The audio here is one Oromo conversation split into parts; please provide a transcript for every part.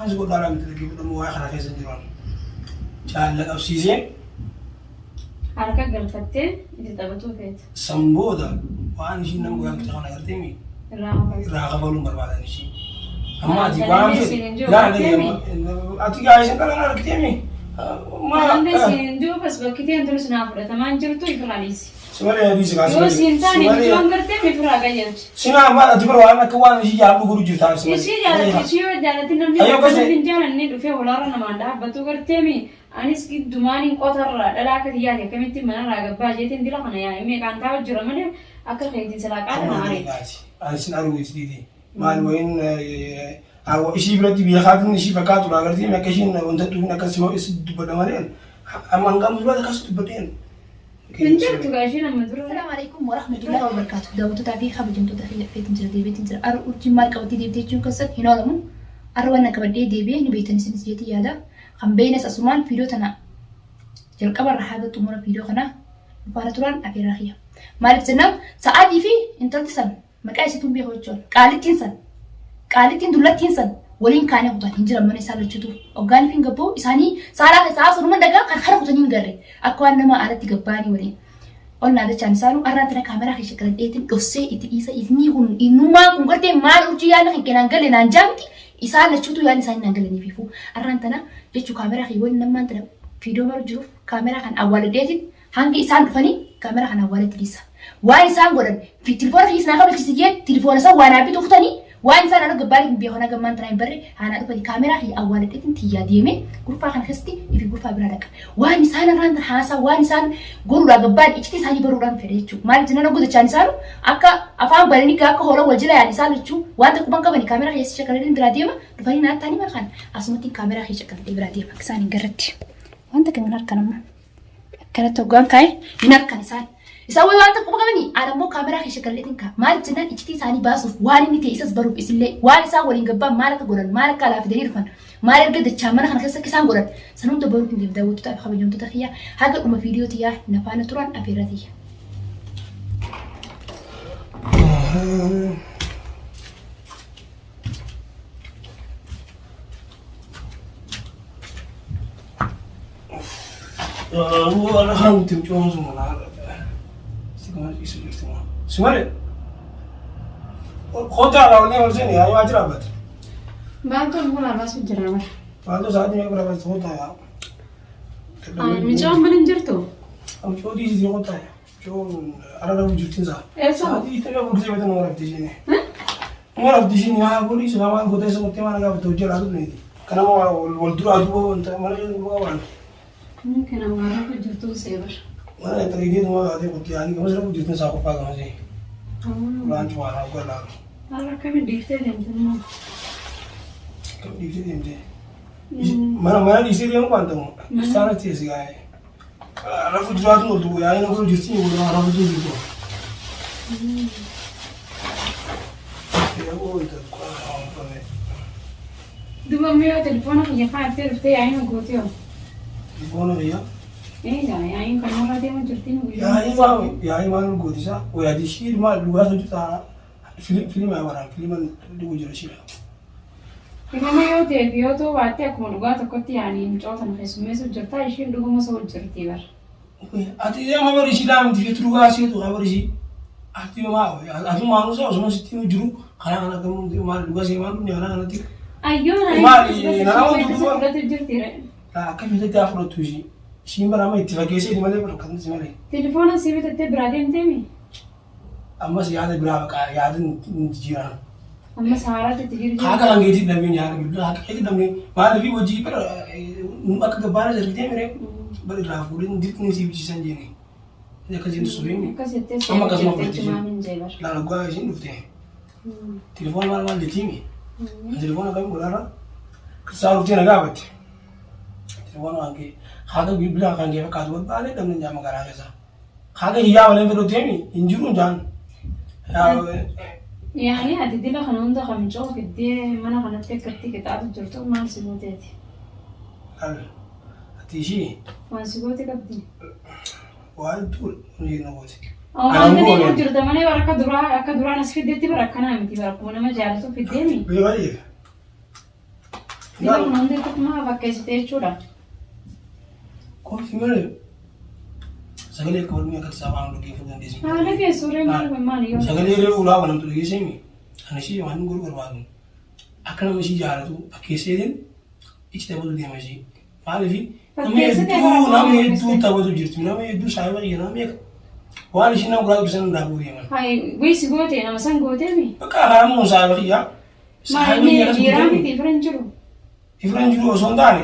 As ko dala mit lagi mo wa khana kay sanjiron. Jaalala qabsiisee harka galfattee itti taphatu feete. Sambooda waan ishiin nama galfate kana gartee mi irraa qabaluun barbaadan ishii. Amma ati waan fedhe ati gaa'isa kana argitee mi? Maande siin duubas bakkiteen tulus naa fudhatamaan jirtu ifiraanis. Simalee adiisi kaasuma. Yoo siin taane itti waan gartee mi firaa gayyalchi. Sinaa amma ati bira waan akka waan ishii jaallu godhu jirtaa simalee. Ishii jaalatti ishii yoo jaallatti namni hin jaalanne dhufee walaarra namaan dhaabbatu gartee mi anis giddumaan qotarra dhalaa akka xiyyaate akkamitti manarraa gabbaa jeetiin dila kana yaa'e meeqaan taa'u jira malee akka keetiin silaa qaala naare. Asin arwis didi maal wayin ishii biratti biyya kaatiin ishii fakkaatu dha gartee mi akka ishiin wanta dhufuun akkasuma is dubbadha malee amma hangam dubbata akkas dubbadheen. Hinjirtu gaashii nama dura. Assalamu alaikum warahmatullahi wabarakatuh. Daawwattoota fi kabajamtoota feetiin jira deebiitiin jira. Arra urjii maal qabatee deebitee jechuun keessatti hin oolamu. Arra waan qabadhee deebi'ee ni beektan isinis jeetii yaada. Kan beeynas asumaan fiidiyoo tana jalqaba irraa haga xumura fiidiyoo kana dhufaana turan afeeraa kiyya. Maaliif jennaan sa'aatii fi intalti san maqaa isituun beeku jechuudha. Qaalittiin dullattiin san waliin kaanee kutan hin jiran mana isaa lolchitu. Hoggaanii fi gabboo isaanii saalaa keessaa sunuma dagaa kan hara kutanii hin garre akka waan nama alatti gabbaanii waliin. Onnaa dachaan isaanuu arraan tana kaameraa keessa qaladheetiin dhossee itti dhiisa ifni kun innummaa kun gartee maal urjii yaala kan keenan galee naan jaamti isaan lachuutu yaala isaanii naan galanii fiifu. Arraan tana jechuu kaameraa kee waliin nammaan tana fiidiyoo baru jiruuf kaameraa kan awwaaladheetiin hangi isaan dhufanii kaameraa kan awwaalatti dhiisa. Waan isaan godhan tilifoona fi isnaa kabalchisiyyee tilifoona isaa waan haabbitu kutanii waan isaan ala gabbaanii beekona gammaan tanaa hin barre haanaa dhufanii kaameraa fi awwaaladheetiin tiyyaa deemee gurfaa kana keessatti ifi gurfaa biraa dhaqa. Waan isaan irraan haasaa waan isaan godhuudhaa gabbaan iccitii isaanii baruudhaan fedhe jechuudha. Maaliif jennaan godachaan isaanu akka afaan balanii akka hoola wal jala yaa'an isaan jechuu wanta quban qabanii kaameraa keessa shakalaleen biraa deema dhufanii naattaanii makaan asumatti kaameraa keessa shakalatee biraa deema akka isaan hin garratti. Wanta kan harkan amma akkanatti hoggaan kaa'e hin harkan isaan. Isaan wanta quba qabanii adammoo kaameraa keessa shakalaleen kaa maaliif jennaan iccitii isaanii baasuuf waan inni ta'e isas baruuf isillee waan isaan waliin gabbaan maal akka godhan maal akka alaa fidanii dhufan maal erga dachaa mana kana keessa isaan godhan san hunda baruuf hin daawwattoota fi kabajamtoota kiyyaa haga dhuma viidiyoo tiyyaa nafaana turan afeerraa tiyya. Wala hang tim chong semua lah. Sekarang isu semua. Semua. Kota lah ni macam ni, ayam ajar apa? Bantu aku lah masuk jerawat. Bantu saat ni aku berapa kota ya? Macam mana jirtu? Am chodi di kota ya. Chon ada wujud sah. Saat ini kita boleh sebut orang di sini. Orang di sini ya boleh selama kota semua tema nak betul je lalu ni. Karena mau waldur adu untuk mana yang mau awal. Mungkin amara ko jirtu sever. Mana yang terjadi tu ada bukti ani kamu sudah wujudnya sah apa kamu sih? Lunch mana aku lah. Ala kami dikte dentro. Kamu di sini ente. Mana di sini yang pantang. Sana tiada gaya. Rafu jual tu tu ya ini aku justi ni orang rafu tu tu. Ya aku itu apa ni? Dua minggu telefon aku yang khawatir tu yang aku tu. Mana dia? Dah, yang kamu ada yang cerita ni. Ya ini mana aku tu sah. Oh ya di sini mah luar tu tak. Film apa film dulu jadi sih. Kena yo te vio to bate aku lugar tu kau tiada ni macam mana kesume so cerita isu dulu masa cerita bar. Ati dia mah baru Islam di situ luar sih tu baru sih. Ati mah, ati manusia semua situ juru. Karena kamu di mana luar sih mana punya orang nanti. Ayo, Kami tidak afro tu sih. Sini mana itu lagi sih di mana berkan di mana. Telepon sih betul berada di mana? Amma sih ada berapa kali ada jiran. Amma sahara tu tidur. Agak lagi di dalamnya jangan gitu. Agak di dalamnya. Malah lebih wajib per. Numpak ke depan aja cerita mereka. Balik rafurin di sini sih bisa jadi. Ya kerja itu sulit ni. Amma kasih mau kerja. Lalu gua sini dulu deh. Telepon malam di sini. Telepon kami berapa? Kesal tu naga bet. Telepon angke. Haga bilang akan dia kadu balik dan menjama garage sa. Haga hiya wala beru temi injuru jan. يعني هتدي لك أنا عندك خمسة شهور كده ما أنا خلنا تكتي كده عاد جرتو ما سيبوتي. هتيجي. ما سيبوتي كده. وايد طول نيجي أنا عندي جرت ما أنا برا كدورا ناس في دتي برا كنا متي برا كونا ما جالسوا في دمي. بيغير. Dila kun hundi tokkummaa fakkeessite jechuudha. Kofi malee sagalee akka walumii akka isaa waan dhaggeeffatu dandeessu. Haala keessuree maal yoo. Sagalee illee ulaa wanamtu dhageessemi. Ani ishee waan gurguru barbaadu. Akka nama ishee jaalatu fakkeesseetiin ichi taphatu deema ishee. Maaliif nama hedduu taphatu jirtu nama hedduu saayiba iyya nama meeqa. Waan ishee nama gurguratu san hundaa bu'u deeman. Wayisi gootee nama san gooteemi. Bakka haramuun saayiba iyyaa. Maali dhiiraa miti ifran jiru. Ifran jiru osoo hin taane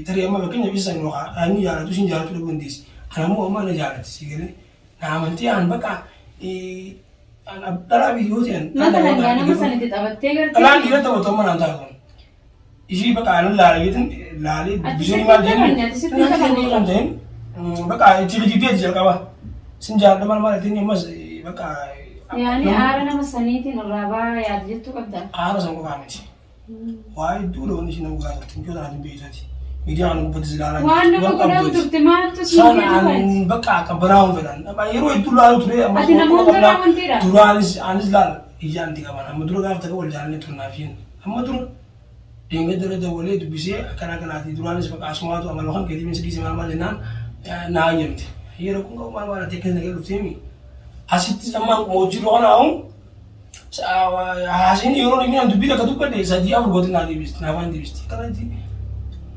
tarii amma fakkeenya bisa hin oqa ani jaalatu isin jaalatu dhabuu dandeessi. Anammoo amma na jaalatti sigalee na amantii aan bakka dhalaa biyyootiin. Mata dangaa nama sanitti taphattee gartee. Dhalaan dhiira taphatu amma naan taatu. Ishii bakka aanan laaleetiin laalee bishaan maal deemu bakka itti liqiteeti jalqaba. Sin jaalladha maal maalatiin ammas bakka. Yaani aara nama saniitiin irraa baa yaada jettuu qabda. Aara san qofaa miti. Waa hedduu loon ishii nama gurguratu tinjoo tanaatiin beeksati. Miidiyaa kana gubbatti ilaalaa jirti. Waan nama godhamu turte maaltu si Sanaan bakka akka biraawun fedhan. Yeroo hedduu laalu ture. Ati namoota biraa amantiidha. Duraanis anis laala ijaan itti qaban. Amma dura gaafa ta'e wal jaalannee turnaaf hin. Amma dura deemee dura dabalee dubbisee akkana akkanaati. Duraanis bakka asumaatu amaloo kan keetii minsi dhiisee maal maal jennaan naa hayyamte. Yeroo kun qabu maal maal ati akka nagee dhufteemi. Asitti ammaan hojii loonaahu haasiin yeroo inni dubbii akka dubbadde sadii afur gootin naa deebisti naafaan deebisti. Akkanatti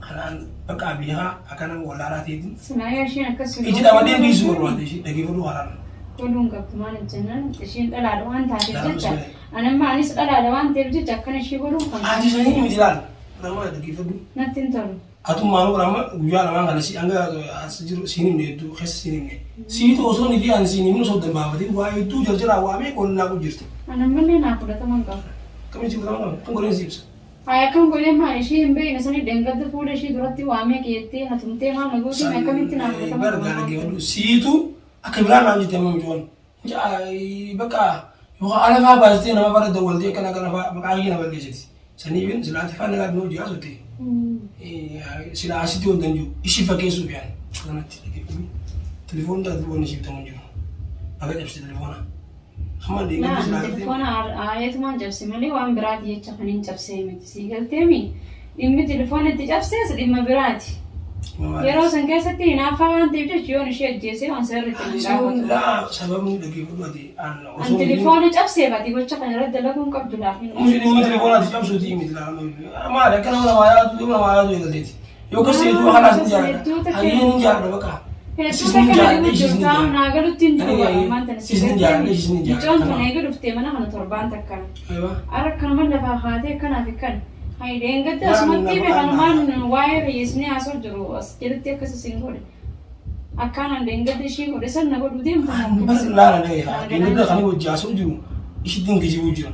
kanaan bakka bihaa akkanaan wallaalaa ta'eetiin. Sinaayaa isheen akkas Iji dhamadee biisu barbaade ishee dhageeffadhu haaraan. Toluun qabdu maal jennaan isheen dhalaadha waan taateef jecha anamma anis dhalaadha waan ta'eef jecha akkana ishee godhuun kan. Ati sanii miti laal nama dhageeffadhu. Natti hin tolu. Atummaan gurama guyyaa lamaan kana si hanga as jiru siinimne hedduu keessa siinimne. Siitu osoo ni fi ani siinimnu osoo dambaafatee waa hedduu jarjaraa waamee qolnaa kun jirti. Anammallee naa fudhataman qaba. Kamitti fudhataman qaba? Kan godheen si ibsa. Haa kan godhee maal ishee hin beekne sanii dangadda fuula ishee duratti waamee keettee hatumtee maal naguutiin akkamitti naa fudhataman qaba. Gargaara geeffadhu. Siitu akka biraan naan jettee amma mijoon. Bakka yookaan alafaa baastee nama bara dawwaltee akkana akkana maqaa kiyya na balleessiti. Saniifin silaati faana gaadhuu hojii haasofte. Sila asitti wal danda'u ishii fakkeessuuf yaan kanatti dhageeffatu. Telefoon telefoon ishii bitamu jiru. Akka cabsite telefoona. Amma deemaa Naa telefoona aayetumaan cabse malee waan biraati jecha kan hin cabsee miti sii galteemi. Dhimmi telefoona itti cabsees dhimma biraati. Yeroo san keessatti hinaaffaa waan ta'eef jecha yoon ishee ajjeesee waan sirriitti hin gaafatu. Sababni dhageeffatu ati An telefoona cabsee baati gocha kana irratti dalaguun qabdu laafin. dhimma telefoonaa cabsuuti miti laala. Maali akka nama namaa yaadu eegalteeti. Yookaan seetuu kanaas ni jaalladha. Hayyeen ni jaalladha bakka. Hedduu takka nadi gurguruu taa'u naa galuutti hin jiru waan ta'an si galtee. Ijoon tun eega dhuftee mana kana torbaan takka. Arra kanuma lafaa haatee akkanaaf akkan. Haideen gadda asumatti beekanumaan waa'ee fayyisnee haasoo jiru as jedhatti akkas isin godhe. Akkanaan deengadda ishee godhe san na godhu deemtu. Bas laala dhageera. Deengadda kan hojii haasoo jiru ishitti hin kijibuu jira.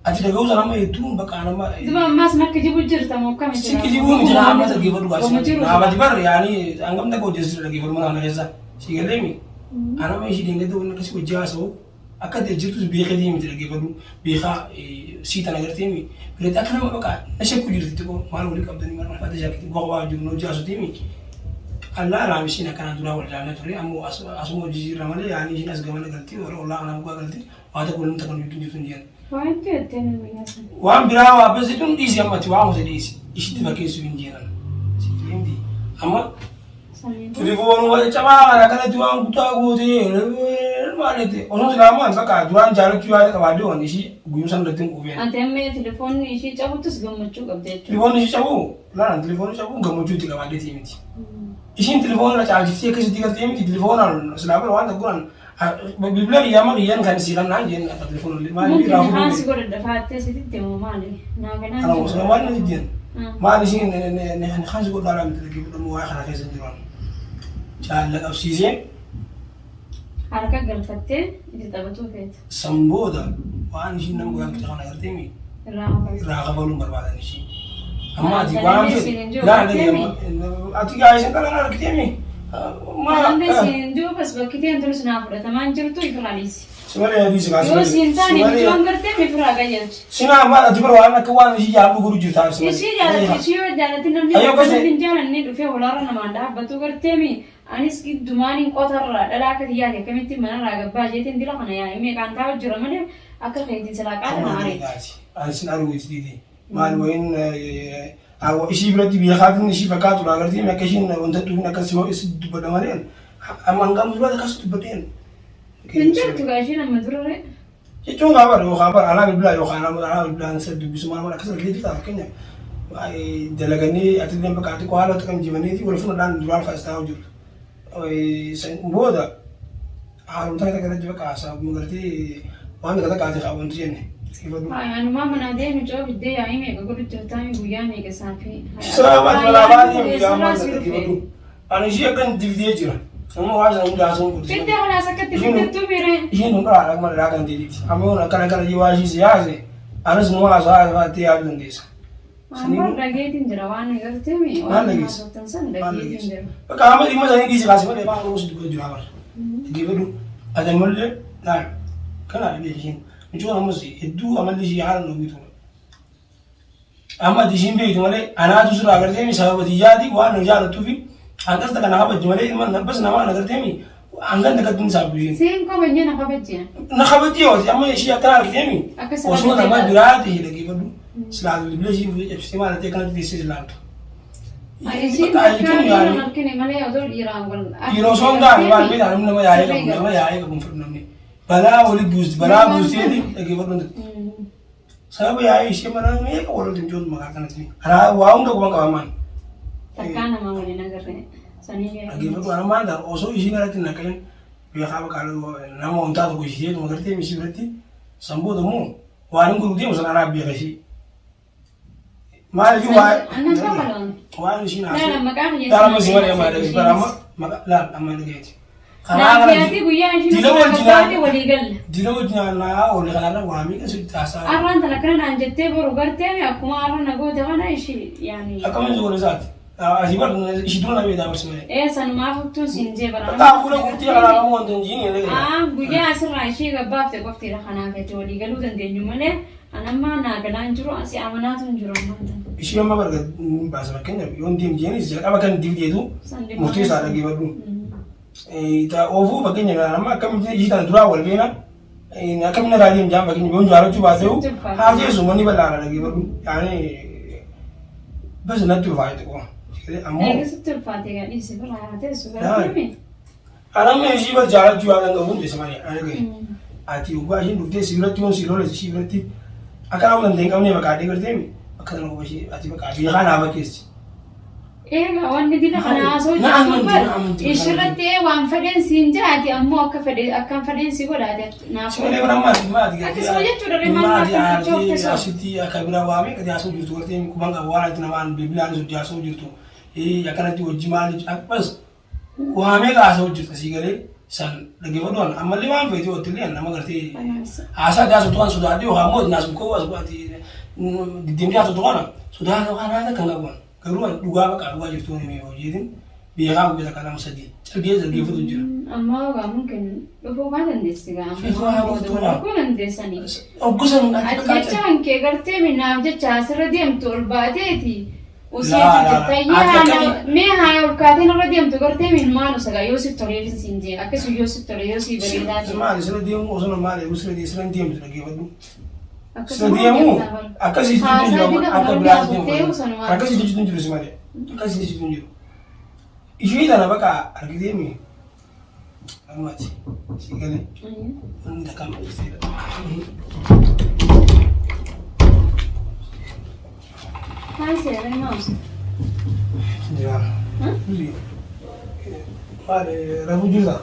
Ati dhaga'uu sana amma hedduu bakka nama. Duba ammaas nakka jibu jirta moo akkamitti? Si kijibuu miti naa amma dhaggeeffadhu gaasi. Naafati barre yaani hangam takka hojjeessitu dhaggeeffadhu mana keessa. Si galleemi. Anama ishii deengadda wanni akkasii hojii haasa'u akka ta'e jirtus beekaa deemiti dhaggeeffadhu. Beekaa siitan agarteemi. Biratti akka nama bakka na shakku jirti xiqqoo maal walii qabdanii maal maal faata shakkiti boqobaa jiru hojii haasa'u deemi. Allah raamisiin akkana duraa wal jaalala ture ammoo asuma hojii jirra malee yaani ishiin as gamana galti warra ollaa kana mukaa galti waa tokko waliin takkan hojii jirtu hin jiran. Waan jettee nama nyaatan. Waan biraa waa basi tun dhiisi ammatti waa musa dhiisi ishitti fakkeessuuf hin jiran. Amma telefoonuma cabaa kana kanatti waan kutaa gootee maalete osoo silaamaan bakka duraan jaalachuu yaada qabaadde waan ishii guyyuu san irratti hin qubeen. Ati ammee telefoonni ishii cabuttus gammachuu qabdi jechuudha. Telefoonni ishii cabuu laalaan telefoonni cabuu gammachuu itti qabaaddeetii miti. Ishiin telefoona caalchiftee akkasitti galtee miti telefoonaan silaafaa waan takkuudhaan bilbila qiyyaama qiyyaan kan siilan naan jeen akka telefoonallee maaliif raafuu. Mukti haansi godhadha faattee sitti moo maali? Naa kanaan jiru. Osoo waan na jijjiin. Maal ishiin haansi godhaa miti dhaggeeffadhamu waa kana keessa jiran. Jaalla qabsiisee. Harka galfattee itti taphatuu feeta. Sambooda waan ishiin nama gogaa kana agartee mi? Irraa kafaluun barbaadan ishii. Amma ati waan fedhe ati gaa'iseen kana argitee mi? Maandeesiin duubas bakkiteen tulus naa fudhatamaan jirtu ifiraalisi. Simalee adiisi kaasii. Yoo siin taane bichoon gartee mifiraa gayyachi. Sinaa maal ati bira waan akka waan ishii jaalladhu godhu jirtaa. Ishii jaalatti ishii yoo jaallatti namni hin jaallanne dhufee walaarra namaan dhaabbatu gartee mi? Anis giddumaan hin qotarra dhalaa akka xiyyaate akkamitti manarraa gabbaa jeetiin dila kana yaa'e meeqaan taa'u jira malee akka keetiin silaa qaala na areeti. Ani sin arguu itti diidi. Maal wayin ishii biratti biyya kaatiin ishii fakkaatu laa gartee akka ishiin wanta dhufuun akkasuma isi dubbadha malee amma hangam duraa akkas dubbadheen. Hin jirtu gaashiin amma durare. Jechuun gaafa yookaan bara alaa bilbilaa yookaan alaa bilbilaan isa dubbisumaan wal akkasuma illee jirta fakkeenya dalaganii atiillee bakka ati qo'aala ta'an jibaniiti wal fuudhaan duraan kaastaa jiru. Booda haaromtaa akka gara jiba kaasaa gartee waan akka kaatee qabantu jenne. Anumaa mana deemu coo biddee yaa'ii meeqa godhutti taa'ee guyyaa meeqa saafii. Sababa balaa guyyaa maal ta'e dibatu. Ani ishee akkan dibdee jira. Amma waan sana hundaa sun guddisa. Biddee walaas akkatti biddettuu bire. Isheen hundaa dhaqma dhaa kan deebiiti. Amma akkana yoo ishee siyaase anas nu haasa'aa fa'attee yaaduu dandeessa. Amma dhageetiin jira waan agartee mi waan haasoftan san dhageetiin jira. Bakka amma dhimma isaanii dhiisi kaasee malee waan gosa dubbatu jira bara. Dhaggeeffadhu adamallee naan kana dhibee isheen. Michuun ammas hedduu amalli ishee haala nu bitu. Amma ishiin beektu malee anaatu sirraa agartee mi sababa xiyyaati waan nu jaallattuufi hanqas takka na kabajji malee bas nama na agartee mi hangan takka tun saabdu isheen. Seen kabajjee na kabajjee. Na kabajjee hooti amma ishee akkana argitee mi osoo nama biraati dhaggeeffadhu. Selalu dibeli sih istimewa nanti akan di sisi lain. Ayah kan mungkin malah ada Iran kan. Iran sonda, Iran beda, nama ya kamu firman ni. Bala oli bus ini lagi firman. Saya ya isi mana ni aku orang tunjuk makan nanti. Ada uang tu uang kawan. Takkan nama mana negara sani ni. Lagi firman mana dah, oso isi nanti nak kan. Biar kalau nama unta tu isi tu mengerti misi berarti sambo tu mu. Warung guru dia masalah Arab biar sih. Mal juga, wah ini sih nasi. Dalam mesin mana yang ada di barama, lah aman lagi. Karena nanti guyya ini Dilo jina oleh karena wami kan sudah asal. Aran telah kena anjete baru berarti aku maran nago jangan isi, yani. Aku menjual zat. Akibat isi dulu nabi dah bersama. San maaf tu sinje barang. Tak boleh bukti kalau kamu untuk jini lagi. Guyya asal raisi gabaf te waktu dah kena ke tu wali galu dan dia nyumane. Anamma na galan juru asi amanatun juru manta. Isi amma berkat bahasa makanya yon tim jenis apa kan tim dia tu mesti ada lagi baru. Ita ovu makanya nama kami isi tan dura wal bena. Nak kami nak rajin jam makanya yon juara tu bahasa tu. Haji semua ni belar lagi baru. Yani bas nak tu faham tu. Ego setul fatih kan isi belar tu sudah kami. Alam isi berjalan jualan tu pun bersama ni. Ati ubah ini bukti sirat tu sirol isi berarti. Akan awal nanti kau ni bakal ada kerja ni, akan aku basi, ati bakal dia kan apa kes? Kawan ni dia kan asal je. Isyarat dia wan faden sinja ati ammo akan faden sih kau dah ada. Sebenarnya orang mati. Aku sebenarnya cuma dari mana aku cakap tu. Asiti akan berawal kerja asal jutu kerja ni kubang kawan itu nama bibilan sudah asal jutu. Akan nanti ujiman apa? Wahame asal jutu sigale. San lagi bodoh, amal lima itu hotelnya nama kerti. Asal dia sudah ada, hamud nasib kau asal di dia sudah ada kan kawan. Keruan dua apa jadi tu ni jadi biar aku bisa kadang sedih. Dia jadi foto je. Amma kamu kan, lupa kan desa. Aku kan desa ni. Aku sen. Aja cang ke kerti mina aja casar dia mentul bade ti. Usia cerita ya, मैं हाँ उठाते ना रही हम तो करते हैं मिलमान उसका योसी थोड़ी भी सिंजे, आके योसी बरीदा Semua di sana dia mu, usah nama dia, usah di sana dia mesti lagi baru. Sana dia mu, akan sih tunjuk, akan berarti dia. Akan sih tunjuk semua dia, akan sih tunjuk. Isu ini dah apa kak? Arti dia mi, amat sih, sekali. Anda kamu istirahat. Hai saya Renos. Ya. Hah? Mari, Rabu juga.